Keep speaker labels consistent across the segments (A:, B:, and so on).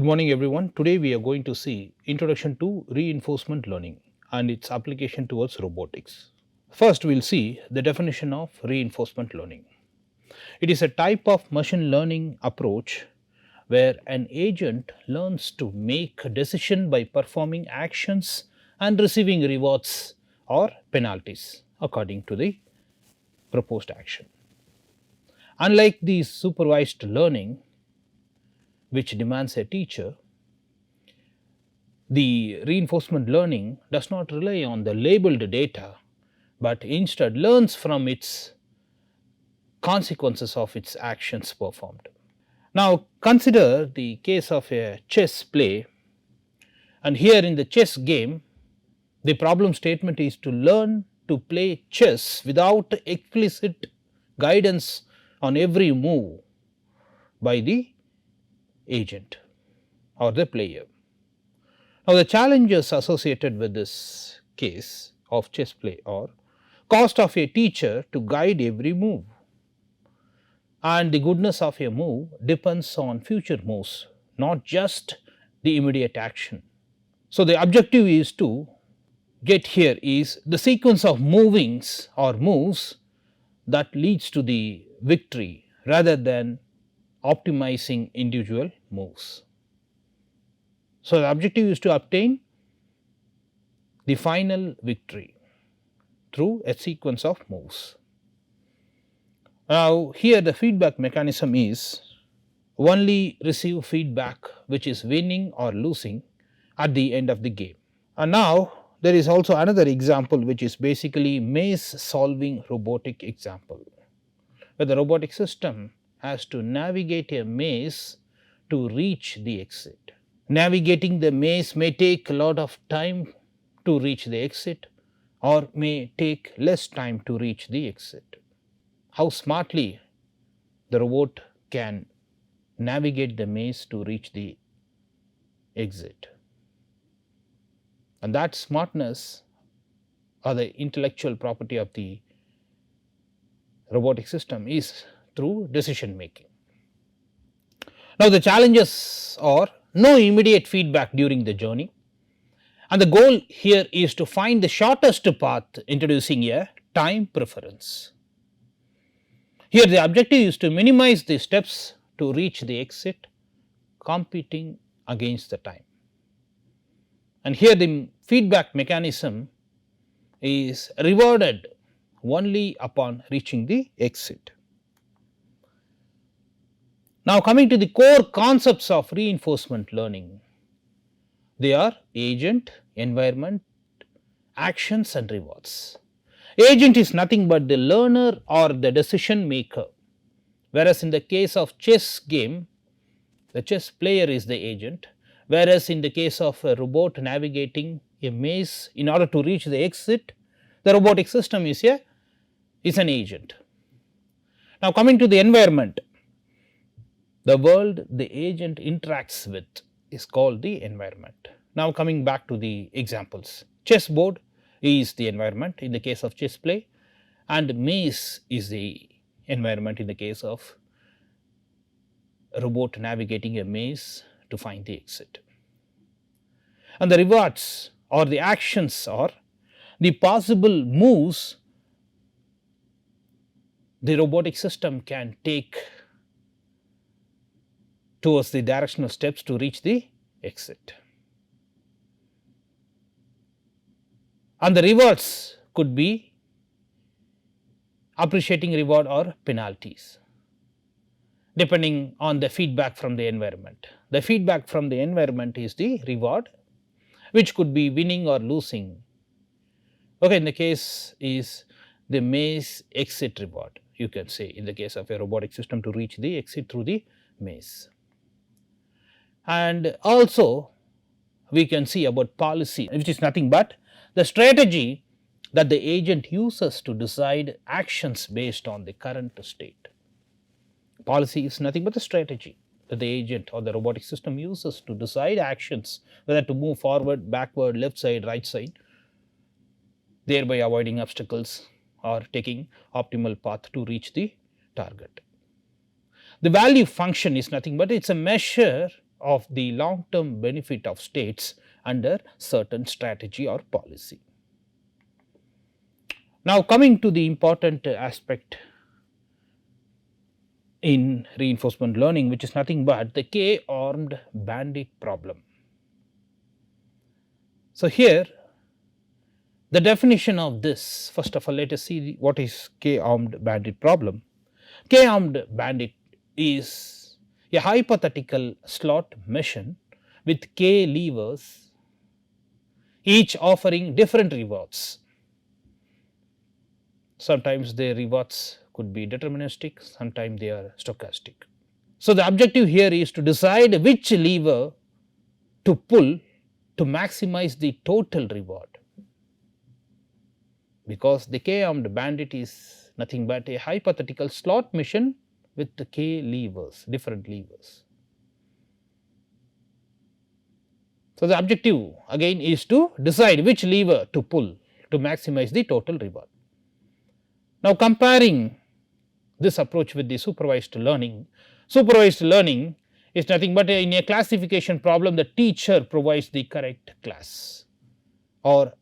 A: morning everyone. Today we are going to see Introduction to Reinforcement Learning and its application towards robotics. First we will see the definition of reinforcement learning. It is a type of machine learning approach where an agent learns to make a decision by performing actions and receiving rewards or penalties according to the proposed action. Unlike the supervised learning, which demands a teacher, the reinforcement learning does not rely on the labeled data, but instead learns from its consequences of its actions performed. Now consider the case of a chess play, and here in the chess game the problem statement is to learn to play chess without explicit guidance on every move by the agent or the player. Now the challenges associated with this case of chess play are cost of a teacher to guide every move, and the goodness of a move depends on future moves, not just the immediate action. So the objective is to get here is the sequence of movings or moves that leads to the victory rather than optimizing individual moves. So the objective is to obtain the final victory through a sequence of moves. Now here the feedback mechanism is only receive feedback which is winning or losing at the end of the game. And now there is also another example which is basically maze solving robotic example, where the robotic system has to navigate a maze to reach the exit. Navigating the maze may take a lot of time to reach the exit or may take less time to reach the exit. How smartly the robot can navigate the maze to reach the exit, and that smartness or the intellectual property of the robotic system is through decision making. Now the challenges are no immediate feedback during the journey, and the goal here is to find the shortest path introducing a time preference. Here the objective is to minimize the steps to reach the exit, competing against the time. And here the feedback mechanism is rewarded only upon reaching the exit. Now coming to the core concepts of reinforcement learning, they are agent, environment, actions and rewards. Agent is nothing but the learner or the decision maker, whereas in the case of chess game the chess player is the agent, whereas in the case of a robot navigating a maze in order to reach the exit, the robotic system is an agent. Now coming to the environment, the world the agent interacts with is called the environment. Now coming back to the examples, chessboard is the environment in the case of chess play, and maze is the environment in the case of a robot navigating a maze to find the exit. And the rewards or the actions are the possible moves the robotic system can take towards the directional steps to reach the exit. And the rewards could be appreciating reward or penalties depending on the feedback from the environment. The feedback from the environment is the reward, which could be winning or losing. Okay, in the case is the maze exit reward, you can say, in the case of a robotic system to reach the exit through the maze. And also we can see about policy, which is nothing but the strategy that the agent uses to decide actions based on the current state. Policy is nothing but a strategy that the agent or the robotic system uses to decide actions, whether to move forward, backward, left side, right side, thereby avoiding obstacles or taking optimal path to reach the target. The value function is nothing but it is a measure of the long term benefit of states under certain strategy or policy. Now, coming to the important aspect in reinforcement learning, which is nothing but the K-armed bandit problem. So, here the definition of this, first of all let us see what is K-armed bandit problem. K-armed bandit is a hypothetical slot machine with K levers, each offering different rewards. Sometimes their rewards could be deterministic, sometimes they are stochastic. So, the objective here is to decide which lever to pull to maximize the total reward, because the K-armed bandit is nothing but a hypothetical slot machine with the K levers, different levers. So, the objective again is to decide which lever to pull to maximize the total reward. Now, comparing this approach with the supervised learning is nothing but in a classification problem the teacher provides the correct class or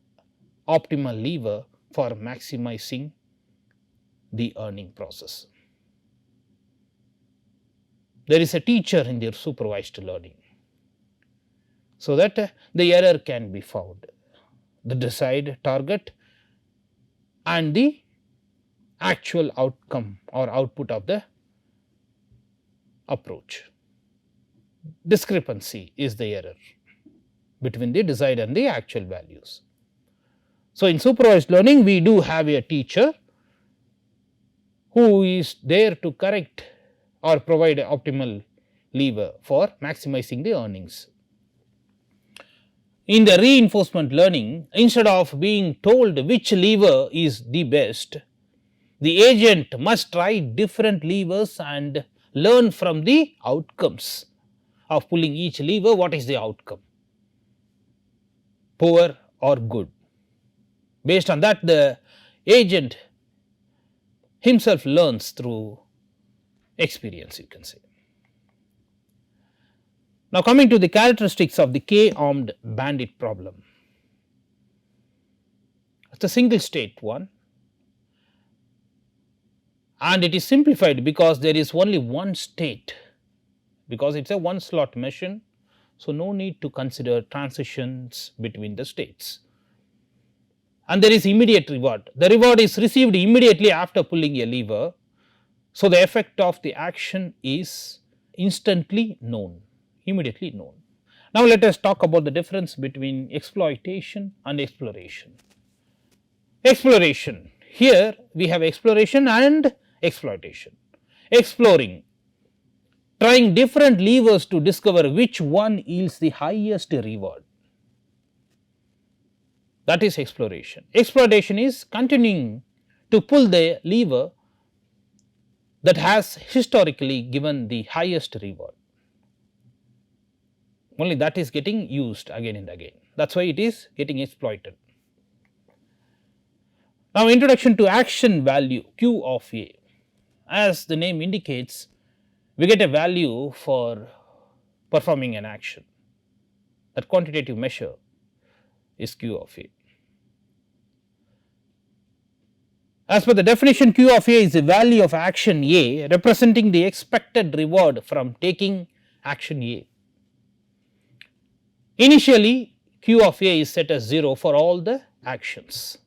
A: optimal lever for maximizing the earning process. There is a teacher in their supervised learning, so that the error can be found, the desired target and the actual outcome or output of the approach. Discrepancy is the error between the desired and the actual values. So, in supervised learning we do have a teacher who is there to correct or provide an optimal lever for maximizing the earnings. In the reinforcement learning, instead of being told which lever is the best, the agent must try different levers and learn from the outcomes of pulling each lever. What is the outcome, poor or good? Based on that, the agent himself learns through experience, you can say. Now, coming to the characteristics of the K-armed bandit problem. It is a single state one, and it is simplified because there is only one state, because it is a one slot machine. So, no need to consider transitions between the states, and there is immediate reward. The reward is received immediately after pulling a lever. So, the effect of the action is instantly known, immediately known. Now, let us talk about the difference between exploitation and exploration. Exploration, here we have exploration and exploitation. Exploring, trying different levers to discover which one yields the highest reward, that is exploration. Exploitation is continuing to pull the lever that has historically given the highest reward, only that is getting used again and again, that is why it is getting exploited. Now, introduction to action value Q of A. As the name indicates, we get a value for performing an action. That quantitative measure is Q of A. As per the definition, Q of A is the value of action A representing the expected reward from taking action A. Initially, Q of A is set as 0 for all the actions.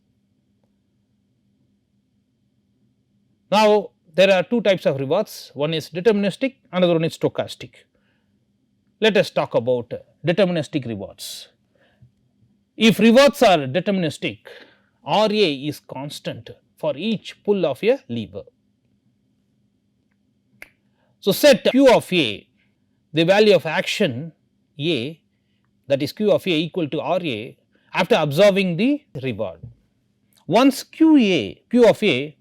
A: Now, there are two types of rewards, one is deterministic, another one is stochastic. Let us talk about deterministic rewards. If rewards are deterministic, RA is constant for each pull of a lever. So, set Q of A, the value of action A, that is Q of A equal to RA after observing the reward. Once Q of A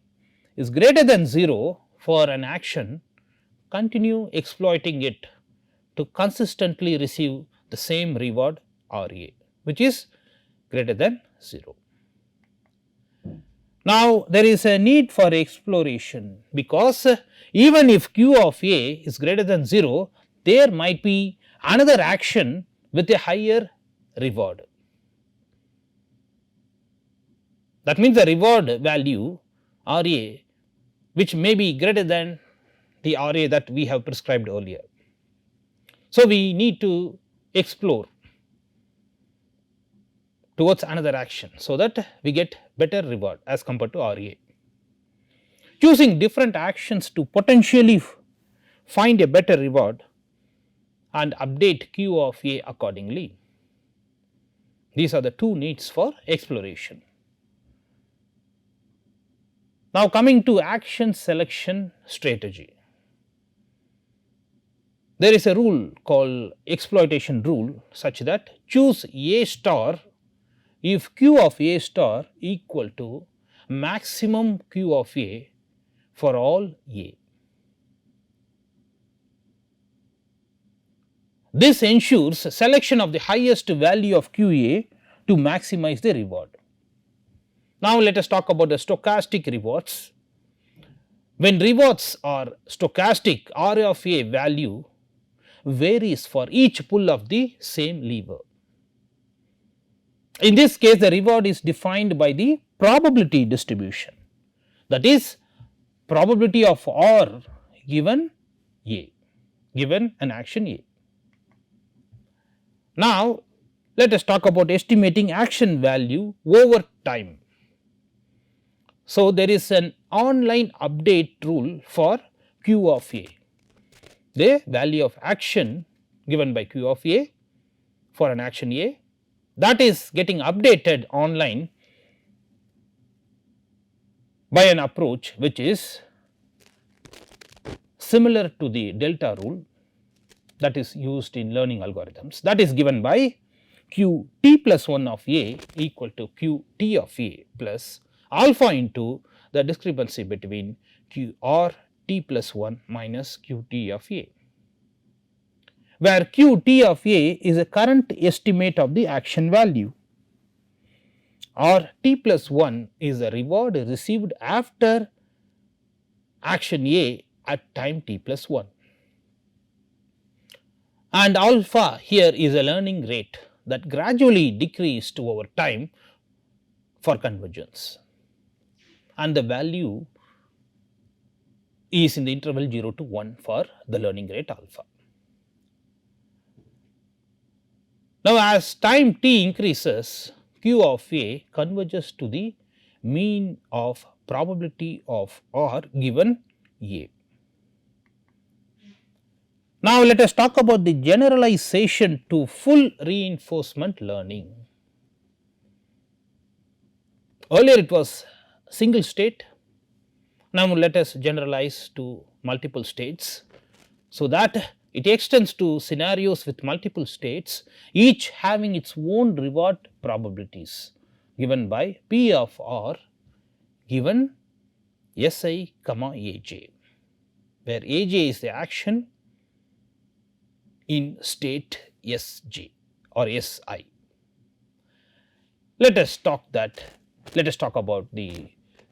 A: is greater than 0 for an action, continue exploiting it to consistently receive the same reward RA, which is greater than 0. Now, there is a need for exploration, because even if Q of A is greater than 0, there might be another action with a higher reward. That means the reward value RA which may be greater than the RA that we have prescribed earlier. So, we need to explore towards another action, so that we get better reward as compared to RA. Choosing different actions to potentially find a better reward and update Q of A accordingly. These are the two needs for exploration. Now, coming to action selection strategy. There is a rule called exploitation rule such that choose A star if Q of A star equal to maximum Q of A for all A. This ensures selection of the highest value of QA to maximize the reward. Now, let us talk about the stochastic rewards. When rewards are stochastic, R of A value varies for each pull of the same lever. In this case, the reward is defined by the probability distribution, that is probability of R given A, given an action A. Now, let us talk about estimating action value over time. So, there is an online update rule for Q of A. The value of action given by Q of A for an action A, that is getting updated online by an approach which is similar to the delta rule that is used in learning algorithms, that is given by Q t plus 1 of A equal to Q t of A plus alpha into the discrepancy between Q r t plus 1 minus Q t of A, where Q t of A is a current estimate of the action value, or t plus 1 is the reward received after action A at time t plus 1, and alpha here is a learning rate that gradually decreased over time for convergence, and the value is in the interval 0 to 1 for the learning rate alpha. Now, as time t increases, Q of A converges to the mean of probability of R given A. Now, let us talk about the generalization to full reinforcement learning. Earlier it was single state, now let us generalize to multiple states, so that it extends to scenarios with multiple states, each having its own reward probabilities given by P of R given Si, Aj, where Aj is the action in state Sj or Si. Let us talk about the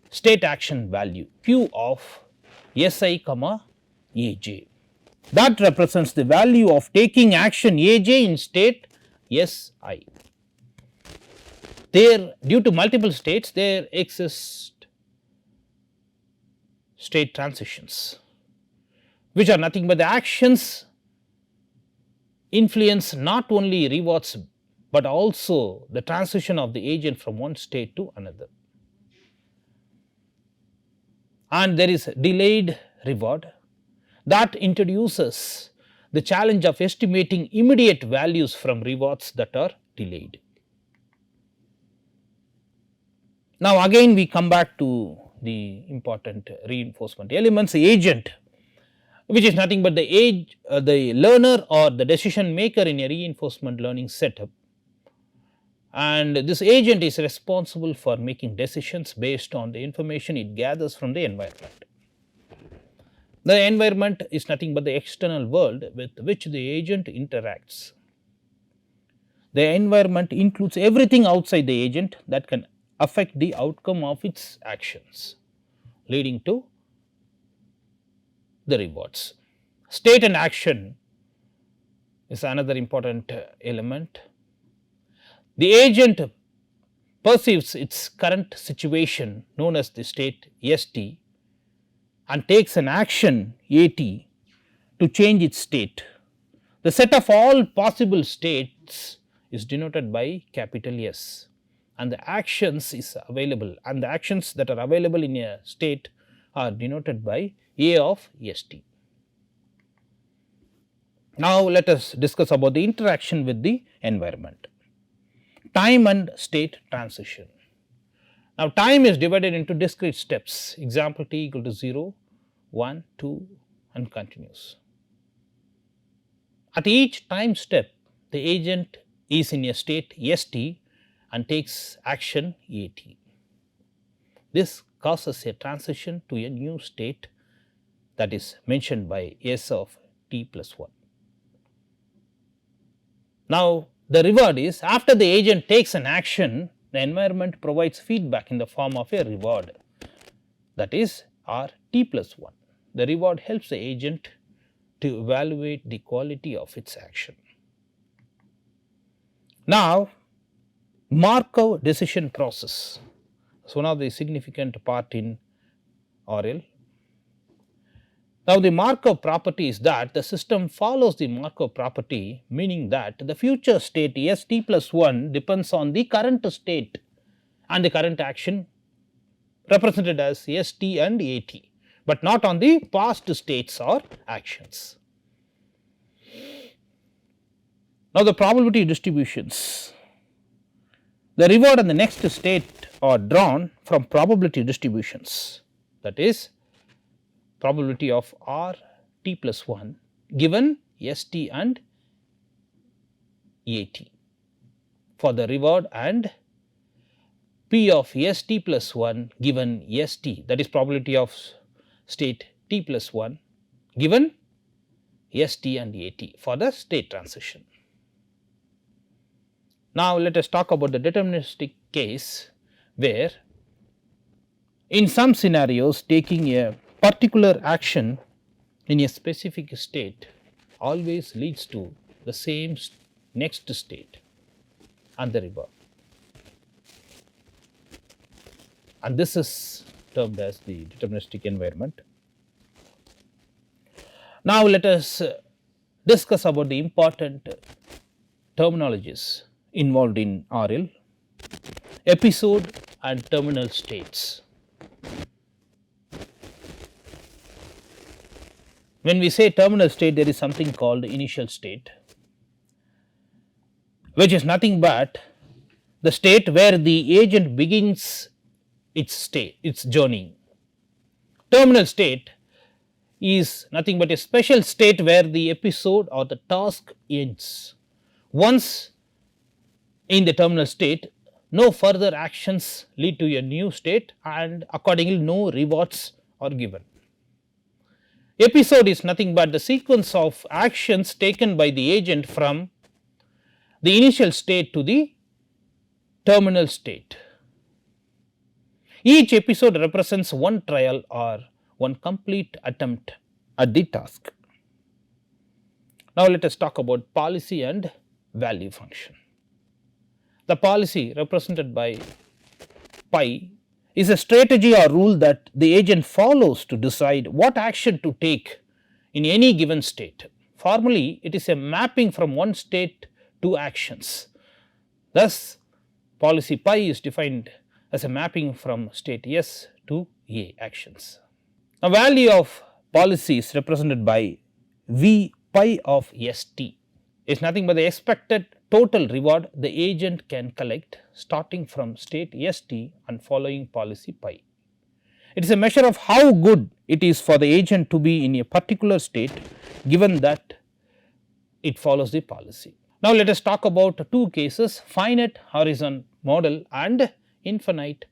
A: state action value Q of Si, Aj. That represents the value of taking action Aj in state Si. There, due to multiple states, there exist state transitions, which are nothing but the actions influence not only rewards but also the transition of the agent from one state to another. And there is delayed reward that introduces the challenge of estimating immediate values from rewards that are delayed. Now, again we come back to the important reinforcement elements, the agent, which is nothing but the learner or the decision maker in a reinforcement learning setup, and this agent is responsible for making decisions based on the information it gathers from the environment. The environment is nothing but the external world with which the agent interacts. The environment includes everything outside the agent that can affect the outcome of its actions, leading to the rewards. State and action is another important element. The agent perceives its current situation known as the state ST and takes an action AT to change its state. The set of all possible states is denoted by capital S, and the actions is available, and the actions that are available in a state are denoted by A of ST. Now let us discuss about the interaction with the environment. Time and state transition. Now time is divided into discrete steps, example t equal to 0, 1, 2 and continues. At each time step, the agent is in a state ST and takes action AT. This causes a transition to a new state that is mentioned by S of t plus 1. Now the reward is, after the agent takes an action, the environment provides feedback in the form of a reward, that is R t plus 1. The reward helps the agent to evaluate the quality of its action. Now Markov decision process is one of the significant part in RL. Now the Markov property is that the system follows the Markov property, meaning that the future state ST plus 1 depends on the current state and the current action represented as ST and AT, but not on the past states or actions. Now the probability distributions. The reward and the next state are drawn from probability distributions, that is probability of R t plus 1 given ST and AT for the reward, and P of ST plus 1 given ST, that is probability of state t plus 1 given ST and AT for the state transition. Now let us talk about the deterministic case, where in some scenarios taking a particular action in a specific state always leads to the same next state and the reward, and this is termed as the deterministic environment. Now let us discuss about the important terminologies involved in RL: episode and terminal states. When we say terminal state, there is something called initial state, which is nothing but the state where the agent begins its journey. Terminal state is nothing but a special state where the episode or the task ends. Once in the terminal state, no further actions lead to a new state, and accordingly no rewards are given. Episode is nothing but the sequence of actions taken by the agent from the initial state to the terminal state. Each episode represents one trial or one complete attempt at the task. Now let us talk about policy and value function. The policy, represented by pi, is a strategy or rule that the agent follows to decide what action to take in any given state. Formally, it is a mapping from one state to actions. Thus, policy pi is defined as a mapping from state S to A actions. Now, value of policy is represented by V pi of ST. Is nothing but the expected total reward the agent can collect starting from state ST and following policy pi. It is a measure of how good it is for the agent to be in a particular state given that it follows the policy. Now let us talk about two cases: finite horizon model and infinite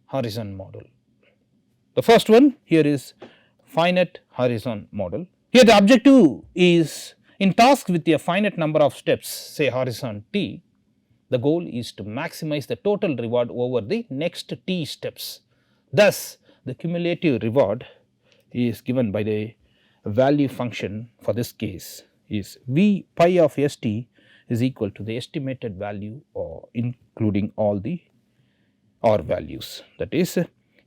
A: horizon model. The first one here is finite horizon model. Here the objective is, in tasks with a finite number of steps, say horizon t, the goal is to maximize the total reward over the next t steps. Thus, the cumulative reward is given by the value function for this case is V pi of st is equal to the estimated value or including all the r values, that is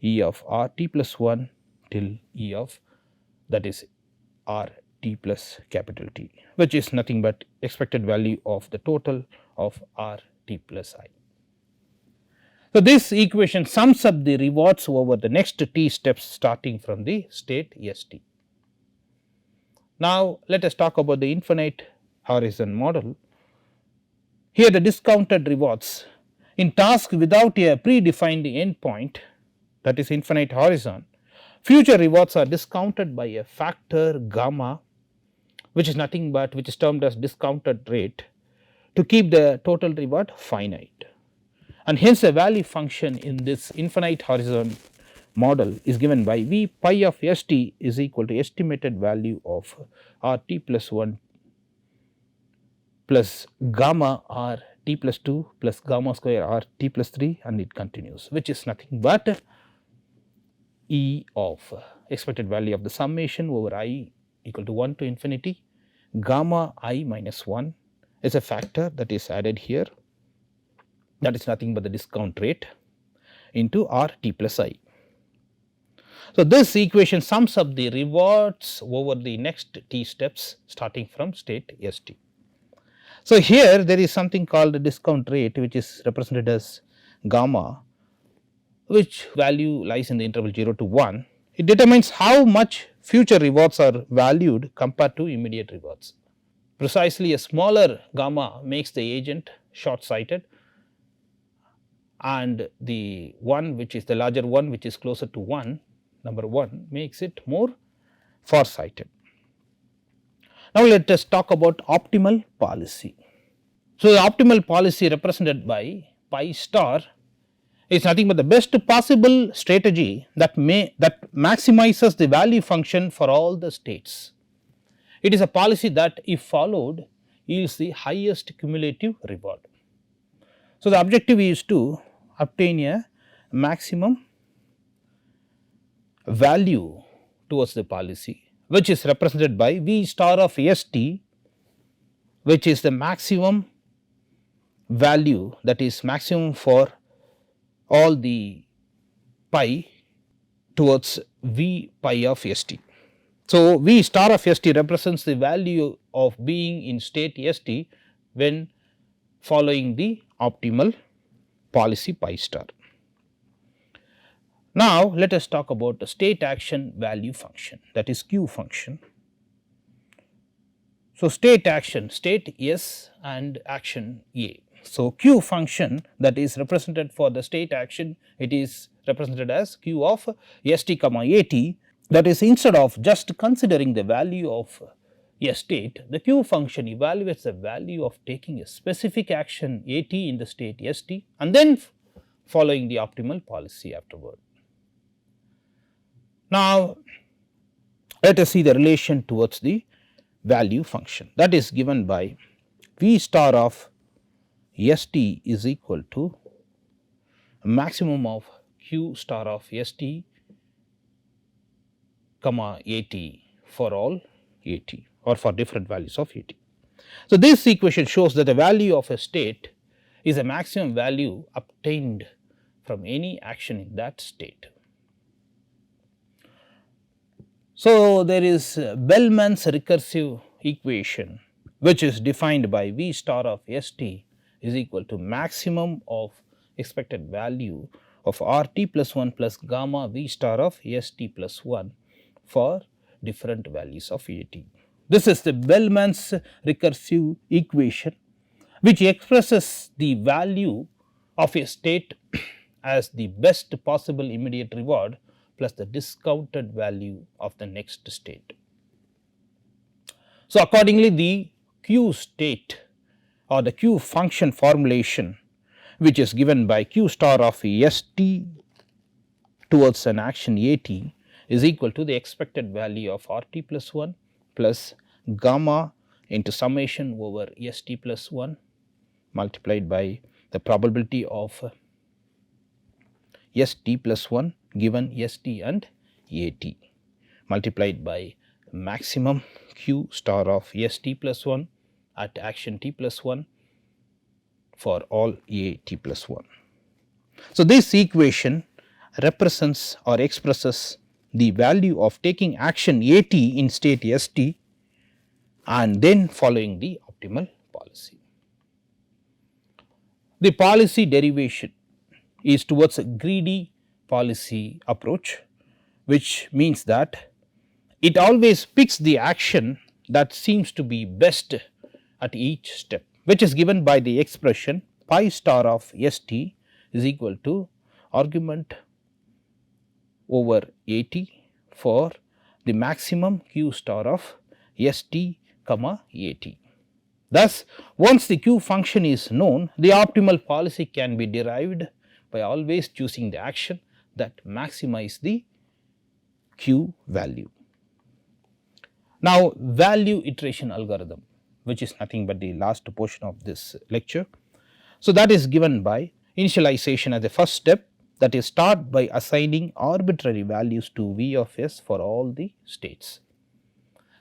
A: E of r t plus 1 till E of, that is r t plus capital T, which is nothing but expected value of the total of r t plus I. So, this equation sums up the rewards over the next t steps starting from the state st. Now, let us talk about the infinite horizon model. Here the discounted rewards in task without a predefined endpoint, that is infinite horizon, future rewards are discounted by a factor gamma, which is nothing but, which is termed as discounted rate, to keep the total reward finite. And hence a value function in this infinite horizon model is given by V pi of st is equal to estimated value of r t plus 1 plus gamma r t plus 2 plus gamma square r t plus 3, and it continues, which is nothing but E of expected value of the summation over I equal to 1 to infinity, gamma I minus 1 is a factor that is added here, that is nothing but the discount rate, into r t plus I. So, this equation sums up the rewards over the next t steps starting from state st. So, here there is something called the discount rate, which is represented as gamma, which value lies in the interval 0 to 1. It determines how much future rewards are valued compared to immediate rewards. Precisely a smaller gamma makes the agent short sighted, and the one which is the larger one, which is closer to 1, number 1, makes it more far sighted. Now, let us talk about optimal policy. So, the optimal policy represented by pi star is nothing but the best possible strategy that maximizes the value function for all the states. It is a policy that, if followed, yields the highest cumulative reward. So, the objective is to obtain a maximum value towards the policy, which is represented by V star of st, which is the maximum value, that is maximum for all the pi towards V pi of st. So, V star of st represents the value of being in state st when following the optimal policy pi star. Now, let us talk about the state action value function, that is Q function. So, state action, state S and action A. So, Q function that is represented for the state action, it is represented as Q of st comma at, that is instead of just considering the value of a state, the Q function evaluates the value of taking a specific action at in the state st and then following the optimal policy afterward. Now, let us see the relation towards the value function, that is given by V star of st is equal to maximum of Q star of st comma at for all at or for different values of at. So, this equation shows that the value of a state is a maximum value obtained from any action in that state. So, there is Bellman's recursive equation, which is defined by V star of st is equal to maximum of expected value of r t plus 1 plus gamma V star of st plus 1 for different values of at. This is the Bellman's recursive equation, which expresses the value of a state as the best possible immediate reward plus the discounted value of the next state. So, accordingly, the Q state or the Q function formulation, which is given by Q star of st towards an action at, is equal to the expected value of r t plus 1 plus gamma into summation over st plus 1 multiplied by the probability of st plus 1 given st and at multiplied by maximum q star of s t plus 1 at action t plus 1 for all a t plus 1. So, this equation represents or expresses the value of taking action a t in state s t and then following the optimal policy. The policy derivation is towards a greedy policy approach, which means that it always picks the action that seems to be best at each step, which is given by the expression pi star of s t is equal to argument over a t for the maximum q star of s t comma a t. Thus, once the q function is known, the optimal policy can be derived by always choosing the action that maximize the q value. Now, value iteration algorithm, which is nothing but the last portion of this lecture. So, that is given by initialization as the first step, that is start by assigning arbitrary values to v of s for all the states.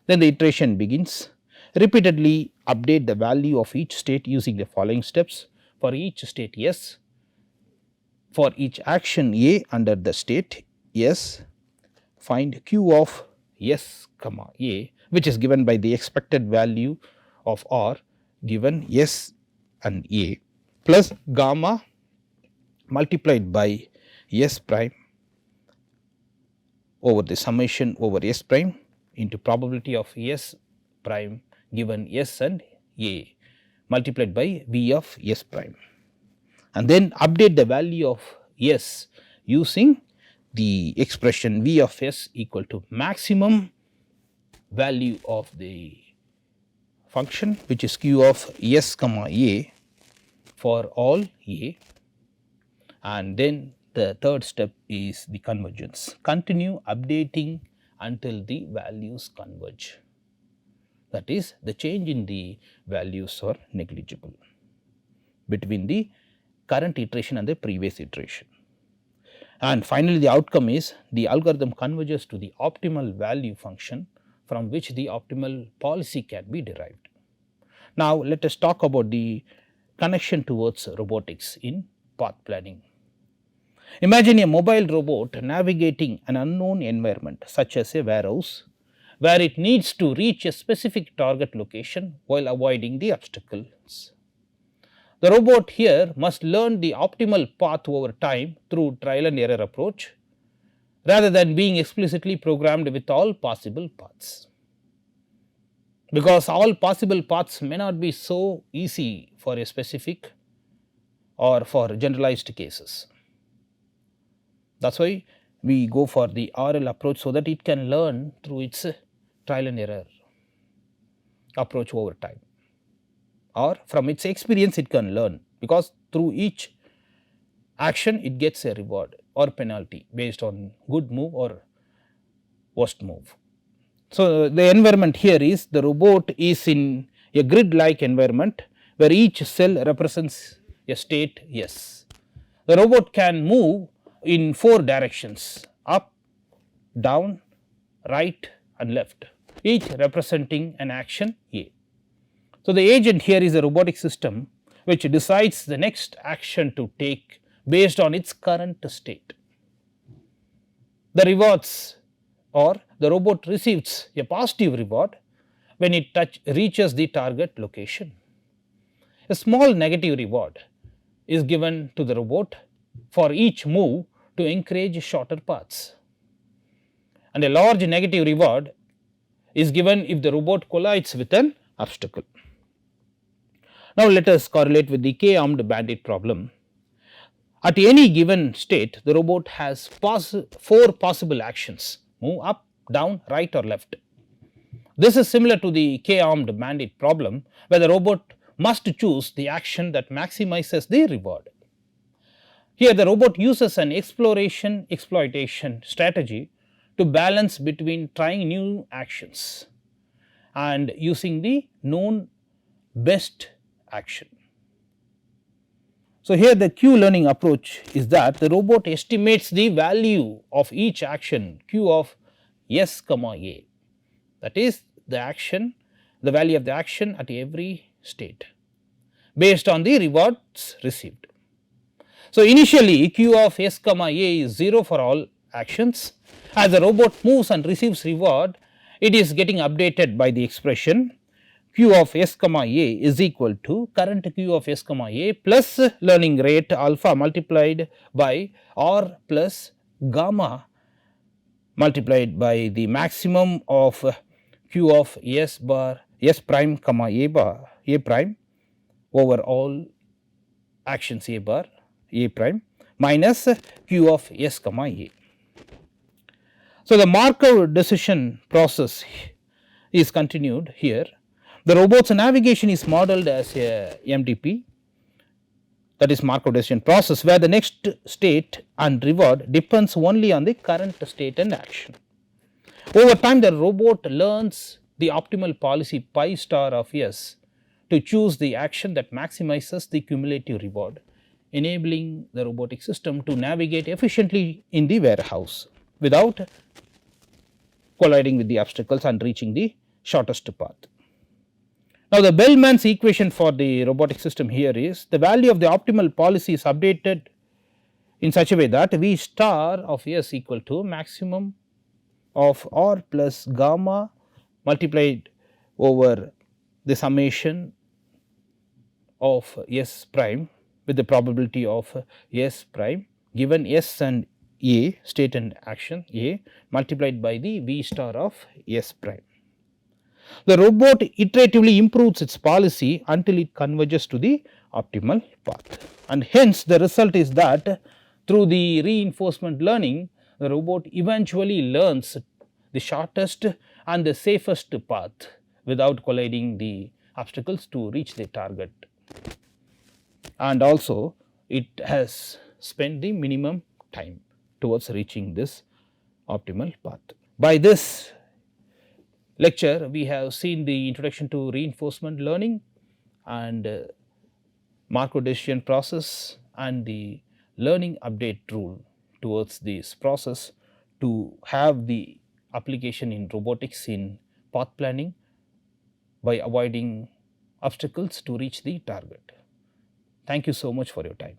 A: Then the iteration begins, repeatedly update the value of each state using the following steps. For each state s, for each action a under the state s, find q of s comma a, which is given by the expected value of r given s and a plus gamma multiplied by s prime over the summation over s prime into probability of s prime given s and a multiplied by v of s prime, and then update the value of s using the expression v of s equal to maximum value of the function, which is q of s comma a for all a, and then the third step is the convergence. Continue updating until the values converge, that is the change in the values are negligible between the current iteration and the previous iteration. And finally, the outcome is the algorithm converges to the optimal value function from which the optimal policy can be derived. Now, let us talk about the connection towards robotics in path planning. Imagine a mobile robot navigating an unknown environment such as a warehouse, where it needs to reach a specific target location while avoiding the obstacles. The robot here must learn the optimal path over time through trial and error approach, rather than being explicitly programmed with all possible paths, because all possible paths may not be so easy for a specific or for generalized cases. That is why we go for the RL approach, so that it can learn through its trial and error approach over time, or from its experience it can learn, because through each action it gets a reward or penalty based on good move or worst move. So, the environment here is the robot is in a grid like environment where each cell represents a state S. The robot can move in 4 directions: up, down, right and left, each representing an action A. So, the agent here is a robotic system which decides the next action to take based on its current state. The rewards, or the robot receives a positive reward when it reaches the target location. A small negative reward is given to the robot for each move to encourage shorter paths, and a large negative reward is given if the robot collides with an obstacle. Now, let us correlate with the k-armed bandit problem. At any given state, the robot has 4 possible actions: move up, down, right or left. This is similar to the k-armed bandit problem, where the robot must choose the action that maximizes the reward. Here the robot uses an exploitation strategy to balance between trying new actions and using the known best action. So, here the Q learning approach is that the robot estimates the value of each action Q of S comma A that is the action, the value of the action at every state based on the rewards received. So, initially q of s comma a is 0 for all actions. As the robot moves and receives reward, it is getting updated by the expression q of s comma a is equal to current q of s comma a plus learning rate alpha multiplied by r plus gamma multiplied by the maximum of q of s bar s prime comma a bar a prime over all actions a bar a prime minus q of s comma a. So, the Markov decision process is continued here. The robot's navigation is modeled as a MDP, that is Markov decision process, where the next state and reward depends only on the current state and action. Over time, the robot learns the optimal policy pi star of s to choose the action that maximizes the cumulative reward, enabling the robotic system to navigate efficiently in the warehouse without colliding with the obstacles and reaching the shortest path. Now, the Bellman's equation for the robotic system here is the value of the optimal policy is updated in such a way that V star of s equal to maximum of r plus gamma multiplied over the summation of s prime with the probability of s prime given s and a state and action a multiplied by the V star of s prime. The robot iteratively improves its policy until it converges to the optimal path, and hence the result is that through the reinforcement learning, the robot eventually learns the shortest and the safest path without colliding the obstacles to reach the target, and also it has spent the minimum time towards reaching this optimal path. By this lecture, we have seen the introduction to reinforcement learning and Markov decision process and the learning update rule towards this process to have the application in robotics in path planning by avoiding obstacles to reach the target. Thank you so much for your time.